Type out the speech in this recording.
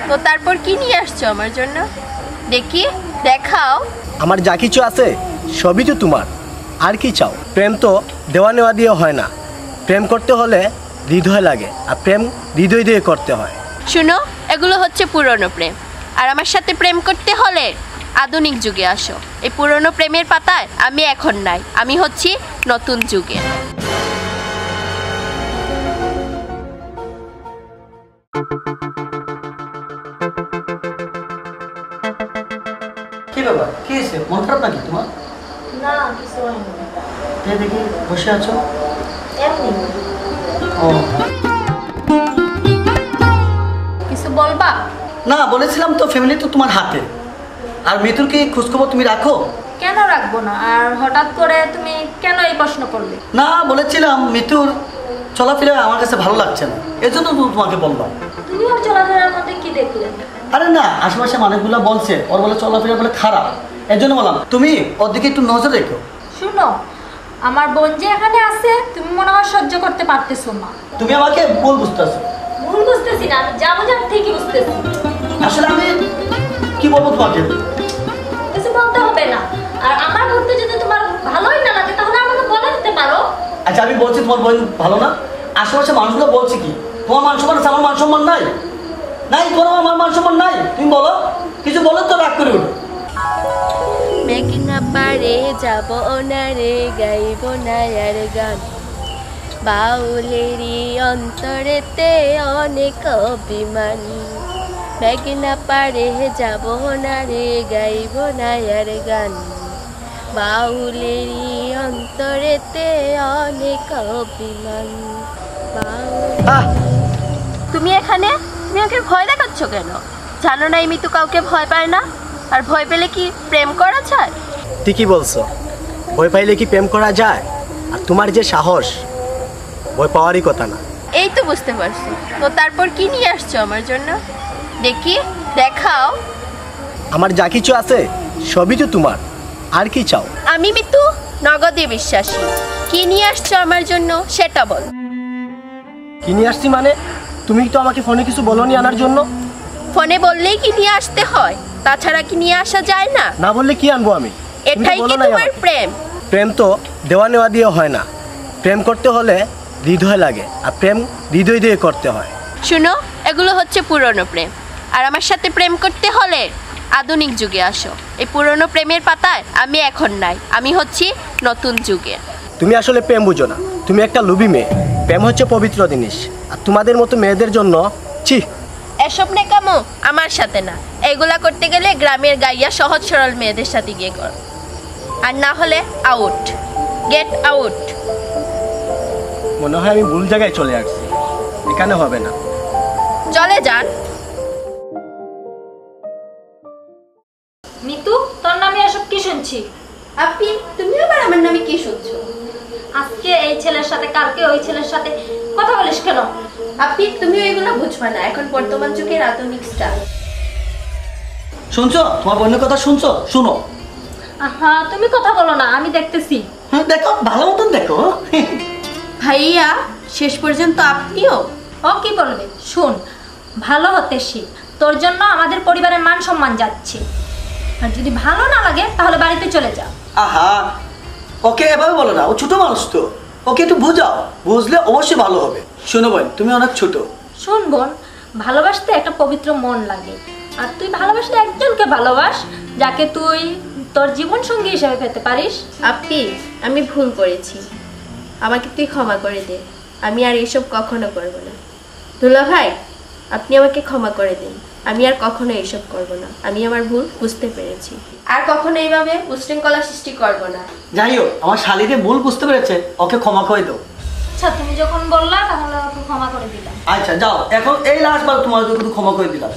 তো তারপর কি নিয়ে আসছো আমার জন্য? দেখি, দেখাও। আমার যা কিছু আছে সবই তো তোমার, আর কি চাও? প্রেম তো দেওয়া নেওয়া দিয়ে হয় না, প্রেম করতে হলে হৃদয় লাগে, আর প্রেম হৃদয় দিয়ে করতে হয়। শুনো, এগুলো হচ্ছে পুরনো প্রেম, আর আমার সাথে প্রেম করতে হলে আধুনিক যুগে আসো। এই পুরনো প্রেমের পাতায় আমি এখন নাই, আমি হচ্ছি নতুন যুগে। কি ব্যাপার, কি হয়েছে? মন খারাপ নাকি তোমার? না, কিছু হয়নি। দেখি বসে আছো। এমনি। ও কিছু বলবা? না, বলেছিলাম তো ফ্যামিলি তো তোমার হাতে। আর মিতুর কি খোঁজখবর তুমি রাখো? কেন রাখবো না? আর হঠাৎ করে তুমি কেন এই প্রশ্ন করলে? না, বলেছিলাম মিতুর চলাফেরা আমার কাছে ভালো লাগছে না, এজন্য তো তোমাকে বললাম। তুমি ওর চলাফেরার মধ্যে কি দেখলে? আরে না, আশেপাশে মানুষগুলো বলছে ওর বলে চলাফেরা বলে খারাপ, এজন্য বললাম তুমি ওর দিকে একটু নজর রেখো। শুনো, আমার বোন যে এখানে আছে তুমি মনে হয় সহ্য করতে পারতেছো না। তুমি আমাকে ভুল বুঝতেছো। ভুল বুঝতেছি না, আমি যা বোঝার ঠিকই বুঝতেছি। আসলে আমি কি বলবো তোমাকে? কিছু বলতে হবে না। আর আমার বলতে যদি তোমার ভালোই না লাগে তাহলে আমাকে বলে দিতে পারো। আচ্ছা, আমি বলছি তোমার বোন ভালো না, আশেপাশে মানুষগুলো বলছে কি তোমার মান সম্মান আছে, আমার মান সম্মান নাই? নাই কোনো, আমার মান সম্মান নাই। তুমি বলো, কিছু বলো তো রাগ করে উঠো। মেঘনা পারে যাব না রে, গাইব না আর গান, বাউলেরই অন্তরেতে অনেক অভিমান। মেঘনা পারে যাব না রে, গাইব না আর গান, বাউলেরই অন্তরেতে অনেক অভিমান। তুমি এখানে, তুমি ওকে ভয় দেখাচ্ছ কেন? জানো না এই মিতু কাউকে ভয় পায় না, আর ভয় পেলে কি প্রেম করা যায়? ঠিকই বলছো, ভয় পাইলে কি প্রেম করা যায়? আর তোমার যে সাহস, ভয় পাওয়ারই কথা না। এই তো বুঝতে পারছি। তো তারপর কি নিয়ে আসছো আমার জন্য? দেখি, দেখাও। আমার যা কিছু আছে সবই তো তোমার, আর কি চাও? আমি মিতু নগদে বিশ্বাসী। কি নিয়ে আসছো আমার জন্য সেটা বল। কি নিয়ে আসছি মানে? তুমি তো আমাকে ফোনে কিছু বলোনি আনার জন্য। ফোনে বললেই কি নিয়ে আসতে হয়? তাছাড়া কি নিয়ে আসা যায় না? না বললে কি আনবো আমি? তুমি তো এটাই বলো কি নাই তোমার আমাকে। প্রেম? প্রেম তো দেওয়া নেওয়া দিয়ে হয় না, প্রেম করতে হলে হৃদয় লাগে, আর প্রেম হৃদয় দিয়ে করতে হয়। শুনো, এগুলো হচ্ছে পুরনো প্রেম, আর আমার সাথে প্রেম করতে হলে আধুনিক যুগে আসো। এই পুরনো প্রেমের পাতায় আমি এখন নাই, আমি হচ্ছি নতুন যুগে। তুমি আসলে প্রেম বুঝো না, তুমি একটা লুবি মেয়ে। প্রেম হচ্ছে পবিত্র জিনিস, আর তোমাদের মতো মেয়েদের জন্য ছি। এসব নেকামো আমার সাথে না। এগুলা করতে গেলে গ্রামের গাইয়া সহজ সরল মেয়েদের সাথে গিয়ে কর, আর না হলে আউট, গেট আউট। মনে হয় আমি ভুল জায়গায় চলে আসছি, এখানে হবে না। চলে যান। মিতু, তোর নামে এসব কি শুনছি? আপনি, তুমি আবার আমার নামে কি শুনছো? আজকে এই ছেলের সাথে, কালকে ওই ছেলের সাথে কথা বলিস কেন? আপনি, তুমি এগুলো বুঝবা না। এখন বর্তমান যুগের আধুনিক স্টাইল। শুনছো? তোমার বোনের কথা শুনছো? শুনো। হ্যাঁ, তুমি কথা বলো না, আমি দেখতেছি। হ্যাঁ, দেখো, ভালো মতন দেখো। ভাইয়া, শেষ পর্যন্ত আপনিও? ও কি বলবে? শুন, ভালো হতে শিখ, তোর জন্য আমাদের পরিবারের মান সম্মান যাচ্ছে। আর যদি ভালো না লাগে তাহলে বাড়িতে চলে যা। আহা, ওকে এভাবে বলো না, ও ছোট মানুষ তো, ওকে একটু বুঝাও, বুঝলে অবশ্যই ভালো হবে। শোনো বোন, তুমি অনেক ছোট। শোন বোন, ভালোবাসতে একটা পবিত্র মন লাগে। আর তুই ভালোবাসলে একজনকে ভালোবাস, যাকে তুই তোর জীবন সঙ্গী হিসেবে পেতে পারিস। আপনি, আমি ভুল করেছি, আমাকে তুই ক্ষমা করে দে। আমি আর এসব কখনো করব না। দুলা ভাই, আপনি আমাকে ক্ষমা করে দিন। আমি আর কখনো এসব করব না। আমি আমার ভুল বুঝতে পেরেছি, আর কখনো এইভাবে উশৃঙ্খলা সৃষ্টি করব না। যাই হোক, আমার শালিরে ভুল বুঝতে পেরেছে, ওকে ক্ষমা করে দাও। আচ্ছা, তুমি যখন বললা তাহলে ওকে ক্ষমা করে দিলাম। আচ্ছা যাও, এখন এই লাস্ট বার তোমার ক্ষমা করে দিলাম।